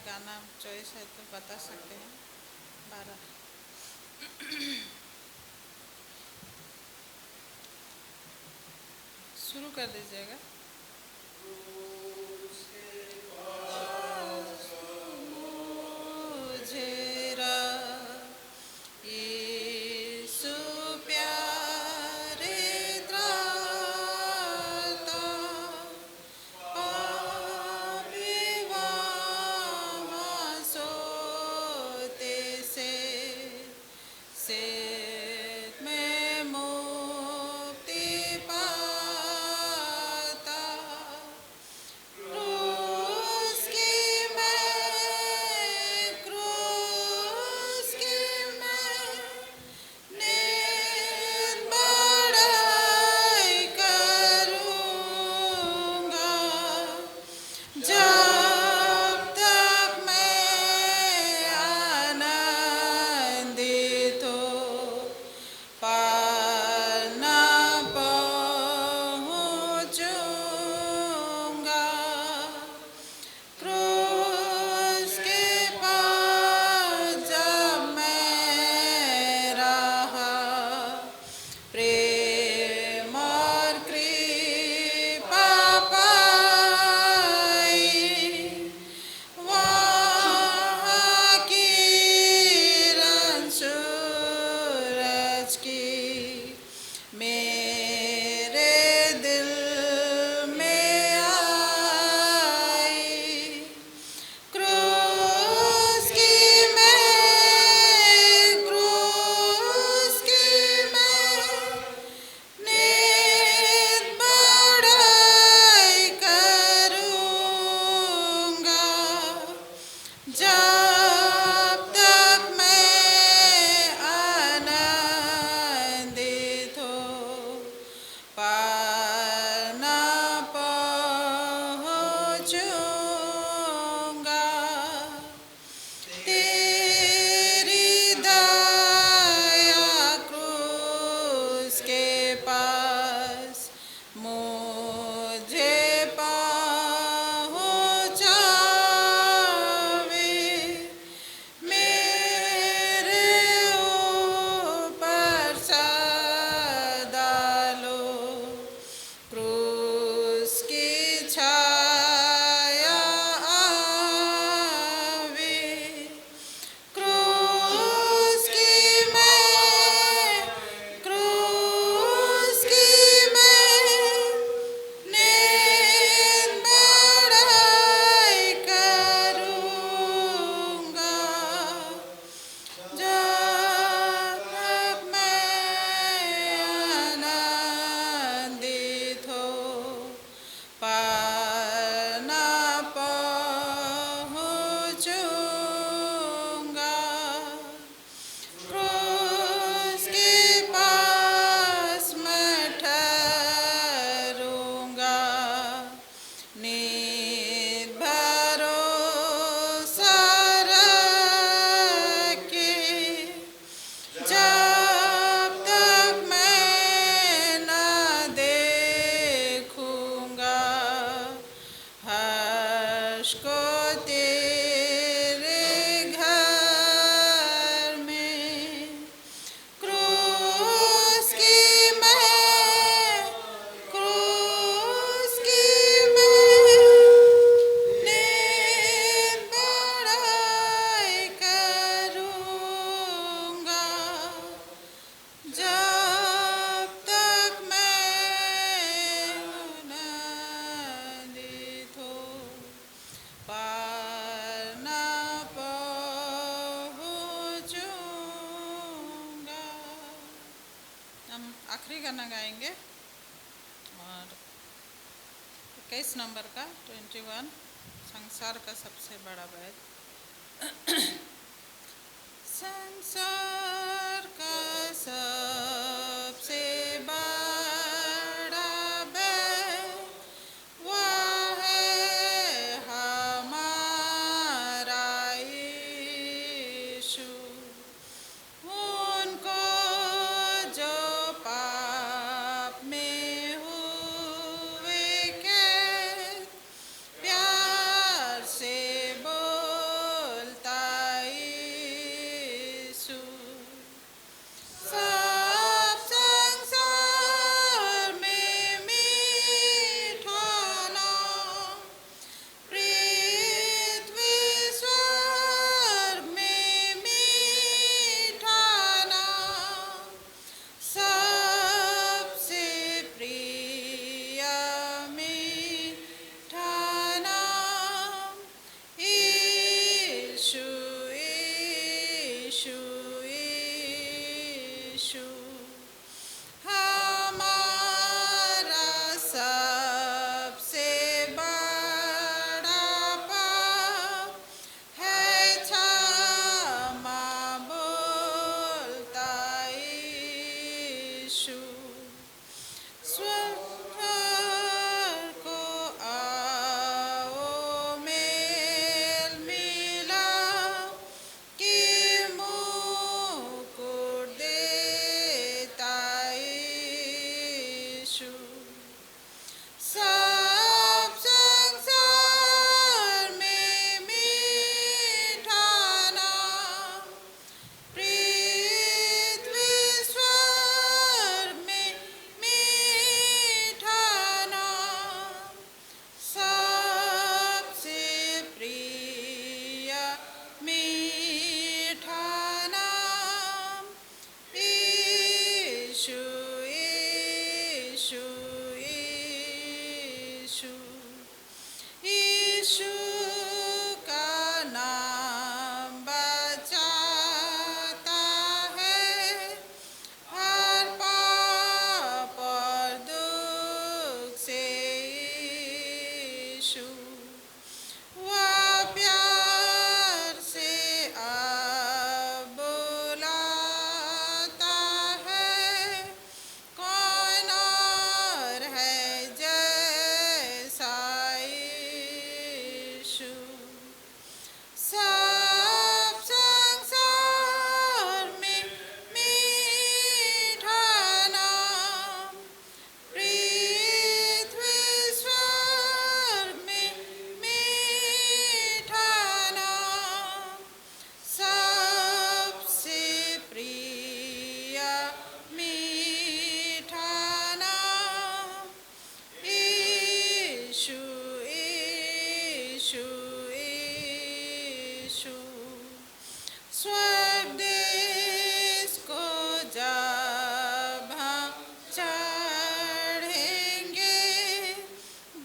गाना चॉइस है तो बता सकते हैं। 12 शुरू कर दीजिएगा। आखिरी गाना गाएंगे और 21 नंबर का 21 संसार का सबसे बड़ा बैग। संसार का सबसे बड़ा बैग वह है हमारा यीशु। उनको जो पाप में हुए कैद प्यार से बोल का नाम बचाता है, हर पाप और दुख से यीशु वह प्यार से अब बुलाता है। कौन और है जैसा यीशु। सब संसार में मीठा नाम, पृथ्वी स्वर्ग में मीठा नाम, सबसे प्रिय मीठा नाम यीशु यीशु यीशु। स्वर्ग देश को जब हम चढ़ेंगे,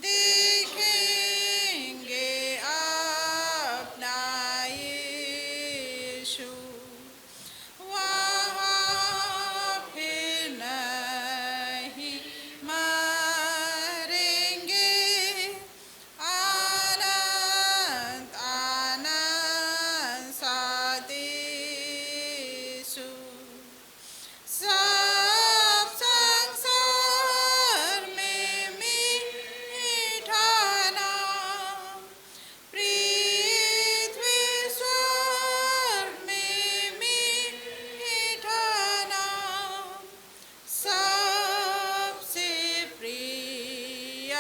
देखेंगे अपना यीशु। वहाँ फिर नहीं मरेंगे, आनंद आनंद साथ यीशु। सब संसार में मीठा नाम, पृथ्वी स्वर्ग में मीठा नाम, सबसे प्रिय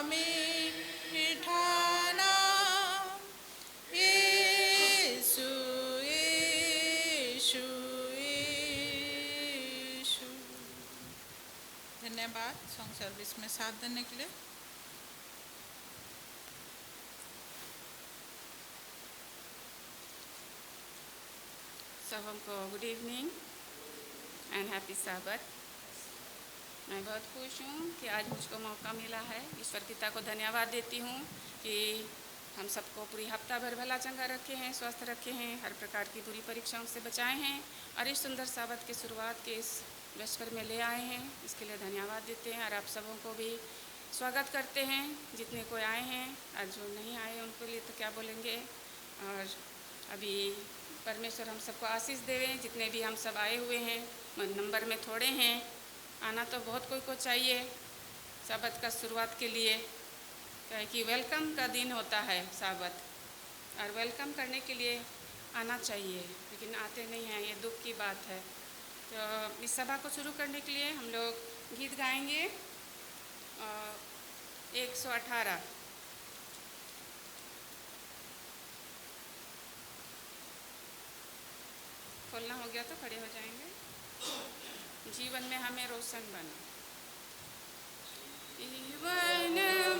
मीठा नाम यीशु यीशु यीशु। धन्यवाद सॉन्ग सर्विस में साथ देने के लिए। सबको गुड इवनिंग एंड हैप्पी साबत। मैं बहुत खुश हूँ कि आज मुझको मौका मिला है। ईश्वर पिता को धन्यवाद देती हूँ कि हम सबको पूरी हफ्ता भर भला चंगा रखे हैं, स्वस्थ रखे हैं, हर प्रकार की बुरी परीक्षाओं से बचाए हैं और इस सुंदर साबत की शुरुआत के इस वेस्पर में ले आए हैं। इसके लिए धन्यवाद देते हैं और आप सबों को भी स्वागत करते हैं। जितने कोई आए हैं, आज जो नहीं आए उनके लिए तो क्या बोलेंगे। और अभी परमेश्वर हम सबको आशीष देवे। जितने भी हम सब आए हुए हैं, नंबर में थोड़े हैं, आना तो बहुत कोई को चाहिए साबत का शुरुआत के लिए, क्या है कि वेलकम का दिन होता है साबत, और वेलकम करने के लिए आना चाहिए, लेकिन आते नहीं हैं, ये दुख की बात है। तो इस सभा को शुरू करने के लिए हम लोग गीत गाएंगे 118। खोलना हो गया तो खड़े हो जाएंगे। जीवन में हमें रोशन बना, जीवन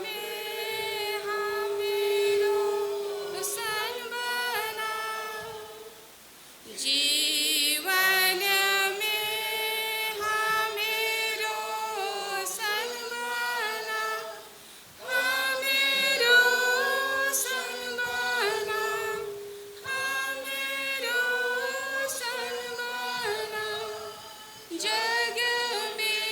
में हमें रोशन बना, जीवन में हमें रोशन बना, हमें रोशन बना, हमें रोशन बना। जग में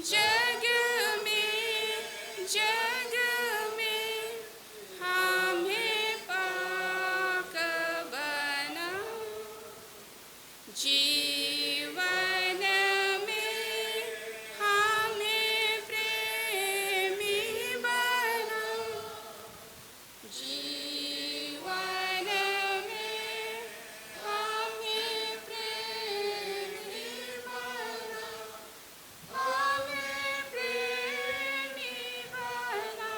जग में हमें पाक बना, जीवन में हमें प्रेमी बना, जीवन में हमें प्रेमी बना, हमें प्रेमी बना,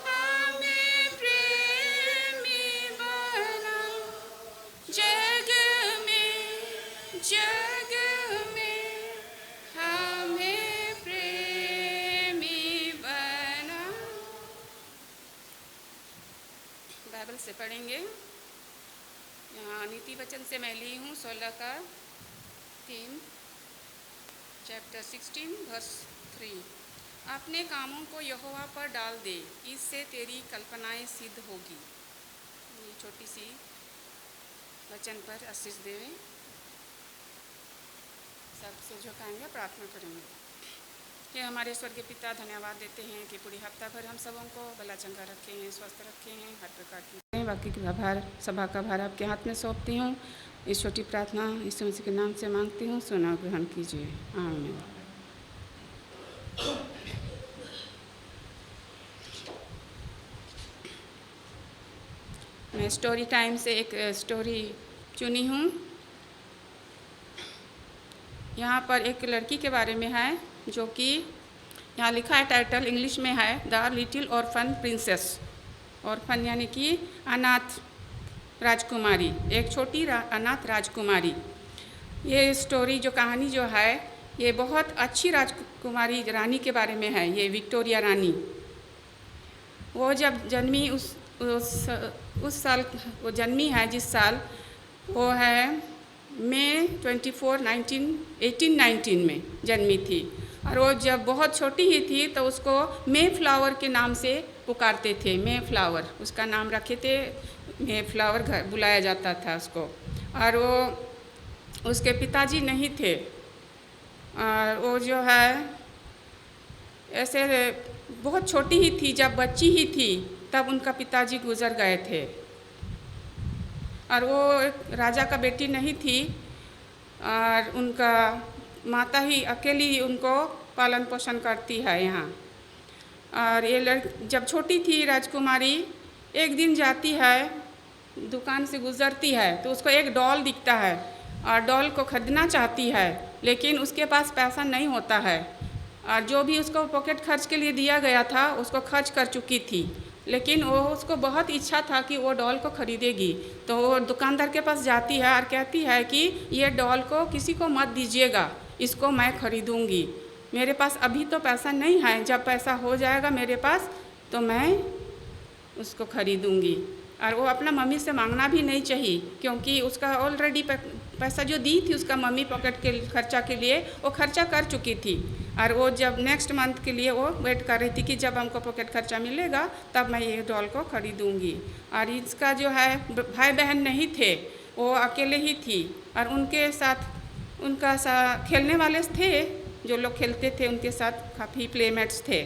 हमें प्रेमी बना, जग में हमें प्रेमी बना। बाइबल से पढ़ेंगे। यहाँ नीति वचन से मैं ली हूँ 16 का 3, चैप्टर 16 वर्स 3। अपने कामों को यहोवा पर डाल दे, इससे तेरी कल्पनाएं सिद्ध होगी। ये छोटी सी वचन पर आशीष देवे। सब से झुकाएंगे, प्रार्थना करेंगे। कि हमारे स्वर्गीय पिता, धन्यवाद देते हैं कि पूरी हफ्ता भर हम सबों को भला चंगा रखे हैं, स्वस्थ रखे हैं, हर प्रकार की बाकी का भार, सभा का भार आपके हाथ में सौंपती हूँ। इस छोटी प्रार्थना यीशु मसीह के नाम से मांगती हूँ, सुना ग्रहण कीजिए, आमीन। मैं स्टोरी टाइम से एक स्टोरी चुनी हूँ। यहाँ पर एक लड़की के बारे में है, जो कि यहाँ लिखा है, टाइटल इंग्लिश में है the little orphan princess. Orphan यानी कि अनाथ राजकुमारी, एक छोटी अनाथ राजकुमारी। ये स्टोरी जो कहानी जो है, ये बहुत अच्छी राजकुमारी रानी के बारे में है। ये विक्टोरिया रानी, वो जब जन्मी उस साल वो जन्मी है, जिस साल वो है मई 24, 1819 में जन्मी थी। और वो जब बहुत छोटी ही थी तो उसको मे फ्लावर के नाम से पुकारते थे। मे फ्लावर उसका नाम रखे थे, मे फ्लावर घर बुलाया जाता था उसको। और वो उसके पिताजी नहीं थे, और वो जो है ऐसे बहुत छोटी ही थी, जब बच्ची ही थी तब उनका पिताजी गुजर गए थे। और वो एक राजा का बेटी नहीं थी, और उनका माता ही अकेली उनको पालन पोषण करती है यहाँ। और ये जब छोटी थी राजकुमारी, एक दिन जाती है, दुकान से गुजरती है तो उसको एक डॉल दिखता है, और डॉल को खरीदना चाहती है, लेकिन उसके पास पैसा नहीं होता है। और जो भी उसको पॉकेट खर्च के लिए दिया गया था उसको खर्च कर चुकी थी, लेकिन वो उसको बहुत इच्छा था कि वो डॉल को खरीदेगी। तो वो दुकानदार के पास जाती है और कहती है कि ये डॉल को किसी को मत दीजिएगा, इसको मैं खरीदूंगी। मेरे पास अभी तो पैसा नहीं है, जब पैसा हो जाएगा मेरे पास तो मैं उसको खरीदूंगी। और वो अपना मम्मी से मांगना भी नहीं चाहिए, क्योंकि उसका ऑलरेडी पैसा जो दी थी उसका मम्मी पॉकेट के खर्चा के लिए वो खर्चा कर चुकी थी। और वो जब नेक्स्ट मंथ के लिए वो वेट कर रही थी कि जब हमको पॉकेट खर्चा मिलेगा तब मैं ये डॉल को खरीदूंगी। और इसका जो है भाई बहन नहीं थे, वो अकेले ही थी। और उनके साथ उनका खेलने वाले थे, जो लोग खेलते थे उनके साथ काफ़ी प्लेमेट्स थे।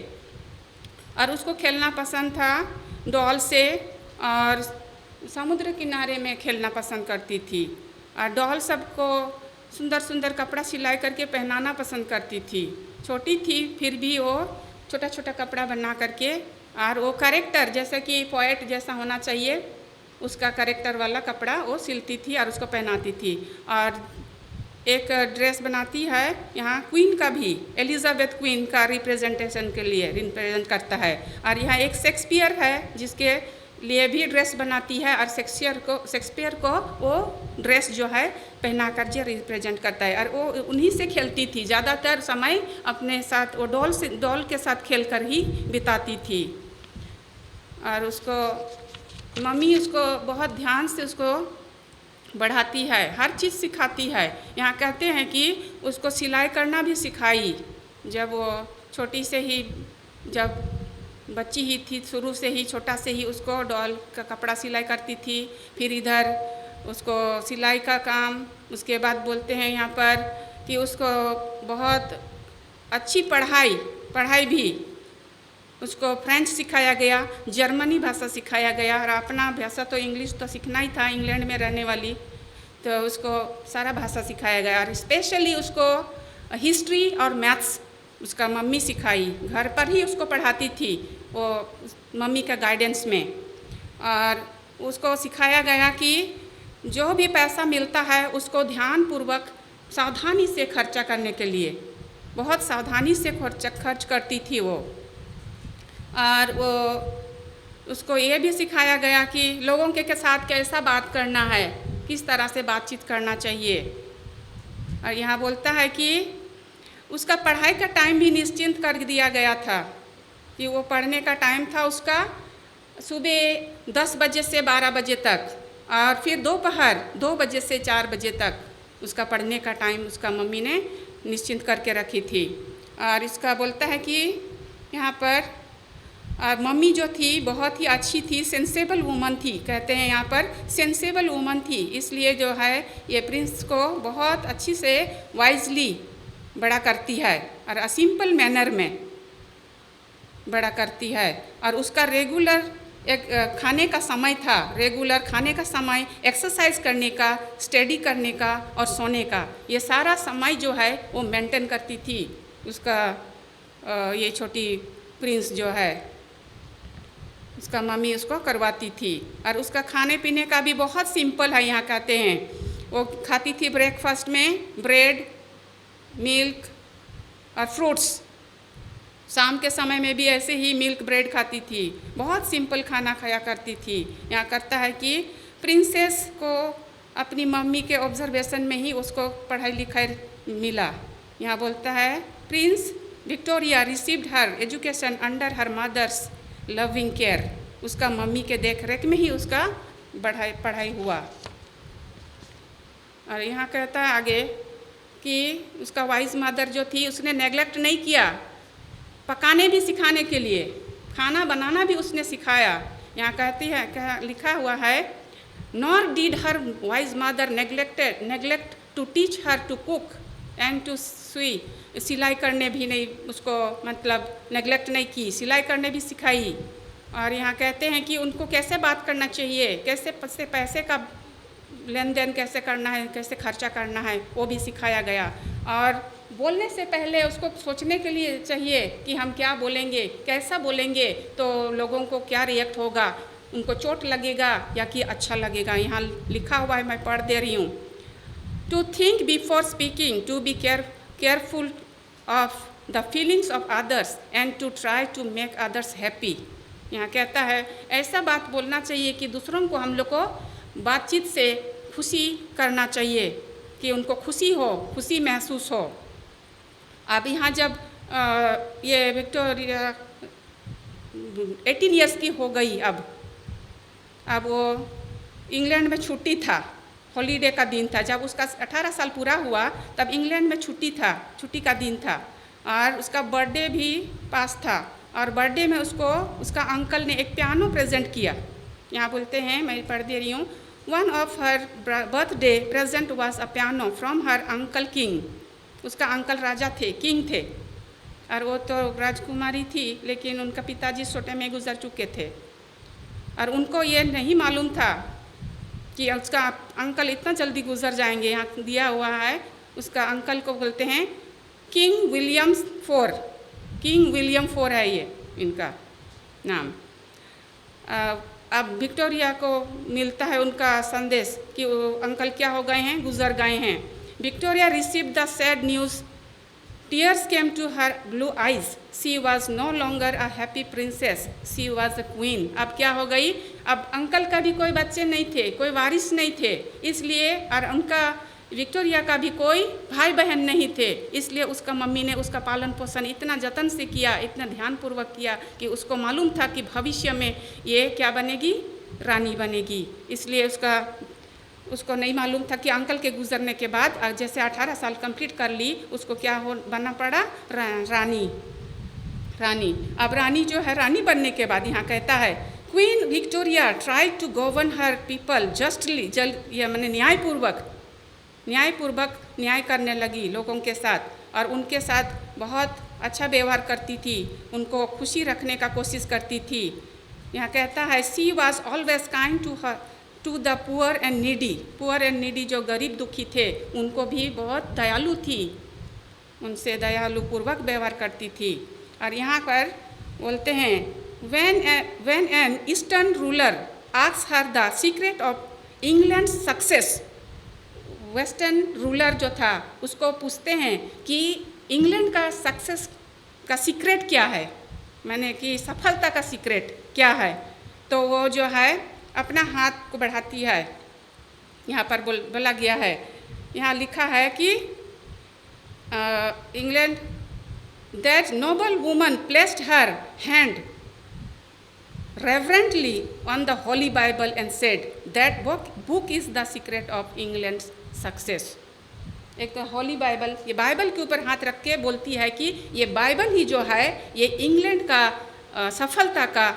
और उसको खेलना पसंद था डॉल से, और समुद्र किनारे में खेलना पसंद करती थी। और डॉल सबको सुंदर सुंदर कपड़ा सिलाई करके पहनाना पसंद करती थी। छोटी थी फिर भी वो छोटा छोटा कपड़ा बना करके, और वो करेक्टर जैसे कि पोएट जैसा होना चाहिए उसका करेक्टर वाला कपड़ा वो सिलती थी और उसको पहनाती थी। और एक ड्रेस बनाती है यहाँ क्वीन का भी, एलिजाबेथ क्वीन का रिप्रेजेंटेशन के लिए रिप्रेजेंट करता है। और यहाँ एक शेक्सपियर है जिसके लिए भी ड्रेस बनाती है, और शेक्सपियर को वो ड्रेस जो है पहना कर जो रिप्रेजेंट करता है। और वो उन्हीं से खेलती थी, ज़्यादातर समय अपने साथ वो डॉल के साथ खेल कर ही बिताती थी। और उसको मम्मी उसको बहुत ध्यान से उसको बढ़ाती है, हर चीज़ सिखाती है। यहाँ कहते हैं कि उसको सिलाई करना भी सिखाई, जब वो छोटी से ही, जब बच्ची ही थी, शुरू से ही छोटा से ही उसको डॉल का कपड़ा सिलाई करती थी। फिर इधर उसको सिलाई का काम, उसके बाद बोलते हैं यहाँ पर कि उसको बहुत अच्छी पढ़ाई भी उसको फ्रेंच सिखाया गया, जर्मनी भाषा सिखाया गया, और अपना भाषा तो इंग्लिश तो सीखना ही था, इंग्लैंड में रहने वाली, तो उसको सारा भाषा सिखाया गया। और स्पेशली उसको हिस्ट्री और मैथ्स उसका मम्मी सिखाई, घर पर ही उसको पढ़ाती थी वो मम्मी का गाइडेंस में। और उसको सिखाया गया कि जो भी पैसा मिलता है उसको ध्यानपूर्वक सावधानी से खर्चा करने के लिए, बहुत सावधानी से खर्च करती थी वो। और वो उसको ये भी सिखाया गया कि लोगों के साथ कैसा बात करना है, किस तरह से बातचीत करना चाहिए। और यहाँ बोलता है कि उसका पढ़ाई का टाइम भी निश्चिंत कर दिया गया था, कि वो पढ़ने का टाइम था उसका सुबह 10 बजे से 12 बजे तक, और फिर दोपहर 2 बजे से 4 बजे तक उसका पढ़ने का टाइम उसका मम्मी ने निश्चिंत करके रखी थी। और इसका बोलता है कि यहाँ पर मम्मी जो थी बहुत ही अच्छी थी, सेंसेबल वूमन थी, कहते हैं यहाँ पर सेंसेबल वूमन थी, इसलिए जो है ये प्रिंस को बहुत अच्छी से वाइजली बड़ा करती है और सिंपल मैनर में बड़ा करती है। और उसका रेगुलर एक खाने का समय था, रेगुलर खाने का समय, एक्सरसाइज करने का, स्टडी करने का और सोने का, ये सारा समय जो है वो मेंटेन करती थी उसका ये छोटी प्रिंस जो है, उसका मम्मी उसको करवाती थी। और उसका खाने पीने का भी बहुत सिंपल है, यहाँ कहते हैं वो खाती थी ब्रेकफास्ट में ब्रेड, मिल्क और फ्रूट्स, शाम के समय में भी ऐसे ही मिल्क ब्रेड खाती थी, बहुत सिंपल खाना खाया करती थी। यहाँ करता है कि प्रिंसेस को अपनी मम्मी के ऑब्जर्वेशन में ही उसको पढ़ाई लिखाई मिला। यहाँ बोलता है prince Victoria received her education under her mother's loving care, उसका मम्मी के देख रेख में ही उसका पढ़ाई हुआ। और यहाँ कहता है आगे कि उसका वाइज मदर जो थी उसने नेग्लेक्ट नहीं किया, पकाने भी सिखाने के लिए, खाना बनाना भी उसने सिखाया। यहाँ कहती है, लिखा हुआ है, nor did her wise mother neglect to teach her to cook and to सुई, सिलाई करने भी नहीं उसको मतलब नेग्लेक्ट नहीं की, सिलाई करने भी सिखाई। और यहाँ कहते हैं कि उनको कैसे बात करना चाहिए, कैसे पैसे का लेन देन कैसे करना है, कैसे खर्चा करना है, वो भी सिखाया गया। और बोलने से पहले उसको सोचने के लिए चाहिए कि हम क्या बोलेंगे, कैसा बोलेंगे तो लोगों को क्या रिएक्ट होगा, उनको चोट लगेगा या कि अच्छा लगेगा। यहाँ लिखा हुआ है, मैं पढ़ दे रही हूँ। To think before speaking, to be careful of the feelings of others and to try to make others happy. यहाँ कहता है ऐसा बात बोलना चाहिए कि दूसरों को हम लोग को बातचीत से खुशी करना चाहिए, कि उनको खुशी हो, खुशी महसूस हो। अब यहाँ जब ये विक्टोरिया 18 ईयर्स की हो गई, अब वो इंग्लैंड में छुट्टी था, हॉलीडे का दिन था, जब उसका 18 साल पूरा हुआ तब इंग्लैंड में छुट्टी का दिन था, और उसका बर्थडे भी पास था। और बर्थडे में उसको उसका अंकल ने एक पियानो प्रेजेंट किया। यहाँ बोलते हैं, मैं पढ़ दे रही हूँ, one of her birthday present was a piano from her uncle king. उसका अंकल राजा थे, किंग थे, और वो तो राजकुमारी थी, लेकिन उनका पिताजी छोटे में गुजर चुके थे। और उनको ये नहीं मालूम था कि उसका अंकल इतना जल्दी गुजर जाएंगे। यहाँ दिया हुआ है, उसका अंकल को बोलते हैं king William IV, king William IV है ये इनका नाम। अब विक्टोरिया को मिलता है उनका संदेश कि वो अंकल क्या हो गए हैं, गुजर गए हैं। Victoria received the sad news, tears came to her blue eyes, she was no longer a happy princess, she was a queen. अब क्या हो गई, अब अंकल का भी कोई बच्चे नहीं थे, कोई वारिस नहीं थे, इसलिए, और उनका विक्टोरिया का भी कोई भाई बहन नहीं थे, इसलिए उसका मम्मी ने उसका पालन पोषण इतना जतन से किया, इतना ध्यानपूर्वक किया कि उसको मालूम था कि भविष्य में ये क्या बनेगी, रानी बनेगी। इसलिए उसको नहीं मालूम था कि अंकल के गुजरने के बाद जैसे 18 साल कंप्लीट कर ली, उसको क्या बनना पड़ा, रानी। अब रानी जो है, रानी बनने के बाद यहाँ कहता है queen Victoria try to govern her people justly, ये मैंने न्यायपूर्वक न्याय करने लगी लोगों के साथ। और उनके साथ बहुत अच्छा व्यवहार करती थी, उनको खुशी रखने का कोशिश करती थी। यहाँ कहता है she was always kind to the poor and needy, जो गरीब दुखी थे उनको भी बहुत दयालु थी, उनसे दयालुपूर्वक व्यवहार करती थी। और यहाँ पर बोलते हैं when an eastern ruler asks her the secret of England's success, western ruler जो था उसको पूछते हैं कि इंग्लैंड का सक्सेस का सीक्रेट क्या है, मैंने कि सफलता का सीक्रेट क्या है, तो वो जो है अपना हाथ को बढ़ाती है। यहाँ पर बोला गया है, यहाँ लिखा है कि England that noble woman placed her hand reverently on the Holy Bible and said that book is the secret of England's success। एक तो होली बाइबल, ये बाइबल के ऊपर हाथ रख के बोलती है कि ये बाइबल ही जो है ये इंग्लैंड का सफलता का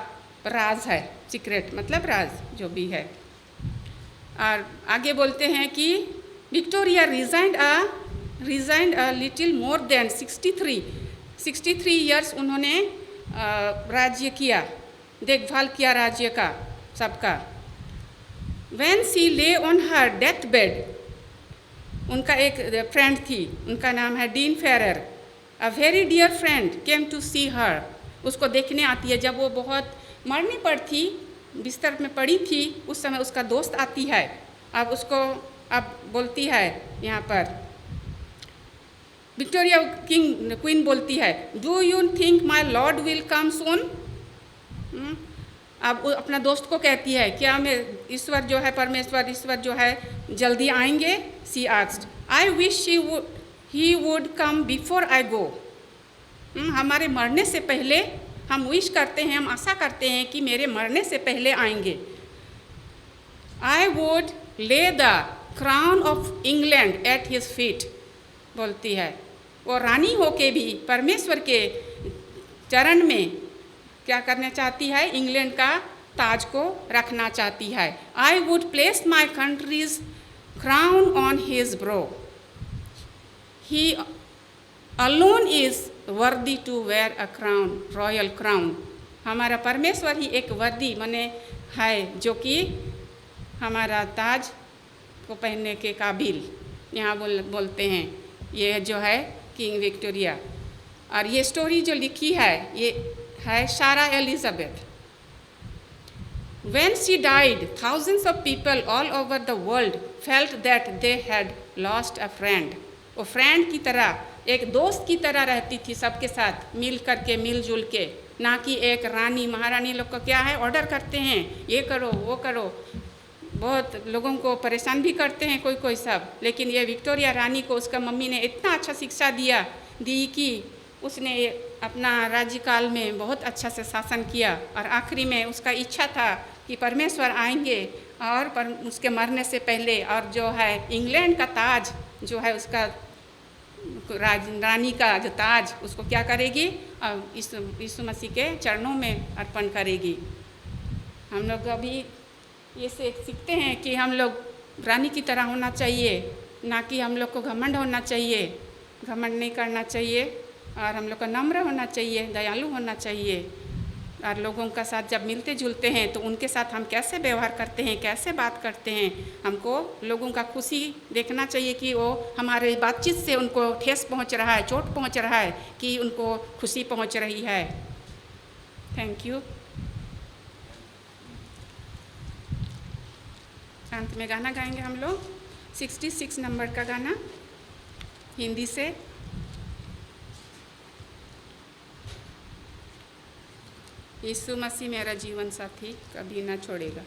राज है, सीक्रेट मतलब राज जो भी है। और आगे बोलते हैं कि Victoria resigned a little more than 63 years उन्होंने राज्य किया, देखभाल किया राज्य का सबका। When she lay on her deathbed, उनका एक फ्रेंड थी, उनका नाम है dean Ferrer, a very dear friend came to see her, उसको देखने आती है। जब वो बहुत मरने पर थी, बिस्तर में पड़ी थी, उस समय उसका दोस्त आती है। अब बोलती है यहाँ पर विक्टोरिया क्वीन बोलती है, do you think my Lord will come soon. अब अपना दोस्त को कहती है, क्या मैं ईश्वर जो है ईश्वर जो है जल्दी आएंगे। She asked, I wish he would come before I go. हमारे मरने से पहले हम विश करते हैं, हम आशा करते हैं कि मेरे मरने से पहले आएंगे। आई वुड ले the crown of England at his feet, बोलती है वो रानी होके भी परमेश्वर के चरण में क्या करना चाहती है, इंग्लैंड का ताज को रखना चाहती है। I would place my country's crown on his brow, he alone is worthy to wear a crown, royal crown. हमारा परमेश्वर ही एक वर्दी मने है जो कि हमारा ताज को पहनने के काबिल। यहाँ बोलते हैं ये जो है किंग विक्टोरिया। और ये स्टोरी जो लिखी है ये है सारा Elizabeth. When she died, thousands of people all over the world felt that they had lost a friend। वो फ्रेंड की तरह, एक दोस्त की तरह रहती थी सबके साथ मिल करके, मिलजुल के, ना कि एक रानी महारानी लोग को क्या है ऑर्डर करते हैं ये करो वो करो, बहुत लोगों को परेशान भी करते हैं कोई सब। लेकिन ये विक्टोरिया रानी को उसका मम्मी ने इतना अच्छा शिक्षा दी कि उसने अपना राज्यकाल में बहुत अच्छा से शासन किया। और आखिरी में उसका इच्छा था कि परमेश्वर आएंगे और उसके मरने से पहले, और जो है इंग्लैंड का ताज जो है उसका रानी का जो ताज उसको क्या करेगी, यीशु मसीह के चरणों में अर्पण करेगी। हम लोग अभी ये सीखते हैं कि हम लोग रानी की तरह होना चाहिए, ना कि हम लोग को घमंड होना चाहिए, घमंड नहीं करना चाहिए, और हम लोग को नम्र होना चाहिए, दयालु होना चाहिए। और लोगों का साथ जब मिलते जुलते हैं तो उनके साथ हम कैसे व्यवहार करते हैं, कैसे बात करते हैं, हमको लोगों का खुशी देखना चाहिए कि वो हमारे बातचीत से उनको ठेस पहुंच रहा है, चोट पहुंच रहा है, कि उनको खुशी पहुंच रही है। Thank you. अंत में गाना गाएंगे हम लोग 66 नंबर का गाना हिंदी से। यीशु मसीह मेरा जीवन साथी कभी ना छोड़ेगा।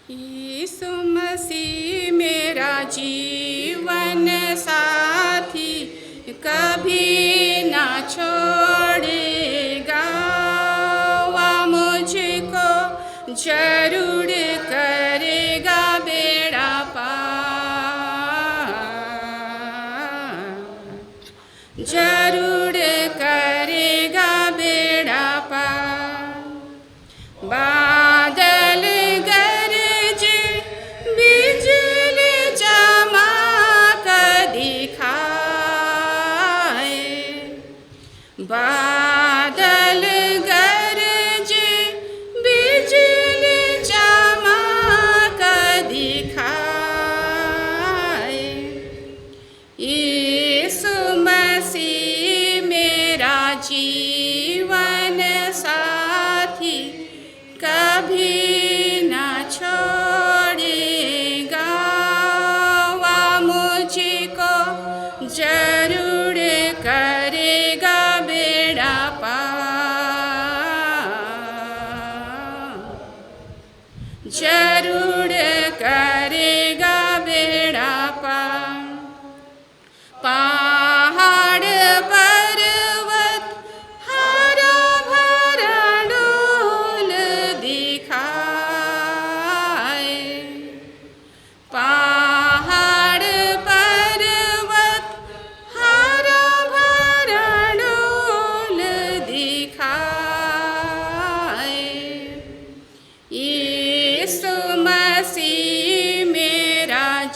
यीशु मसीह मेरा जीवन साथी कभी ना छोड़ेगा, वह मुझको जरूर करेगा बेड़ा पार, जरूर करेगा बेड़ा पार। बादल गरजे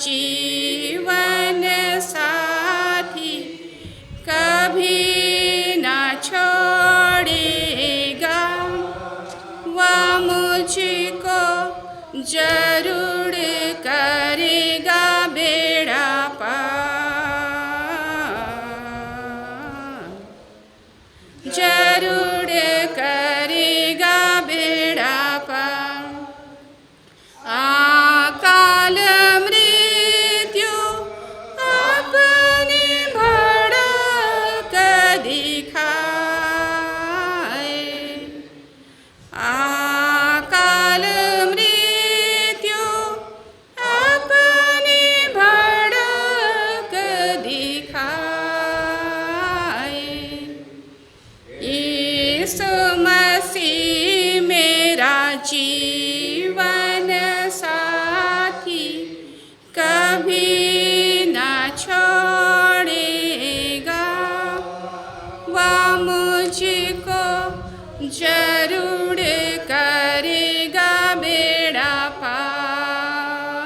जीवन साथी कभी ना छोड़ेगा, वह मुझको जरूर करेगा बेड़ा पार, जरूर करेगा बेड़ा पार। अकाल मृत्यु अपनी भड़क दिखाए, अकाल मृत्यु अपनी भड़क दिखाए। यीशु मसीह मेरा जीवन साथी कभी ना छोड़ेगा, वह मुझको जरूर करेगा बेड़ा पार,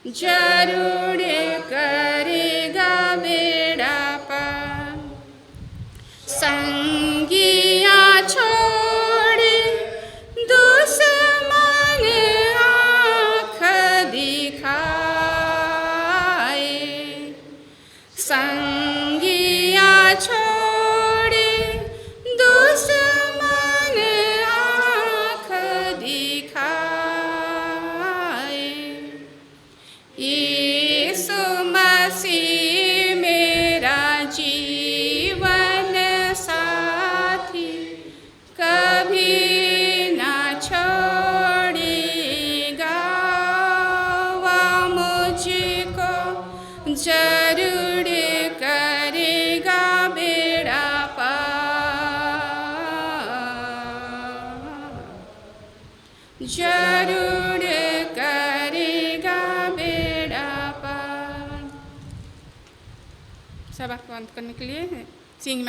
जरूर करेगा बेड़ा पार। संगियाँ छोड़े दुश्मन आँख दिखाए, संगियाँ छोड़े दुश्मन आँख दिखाए। यीशु मसीह मेरा जीवन साथी कभी ना छोड़ेगा, वह मुझको जरूर करेगा बेड़ा पार, जरूर करेगा बेड़ा पार। सब आपको अंत करने के लिए सिंह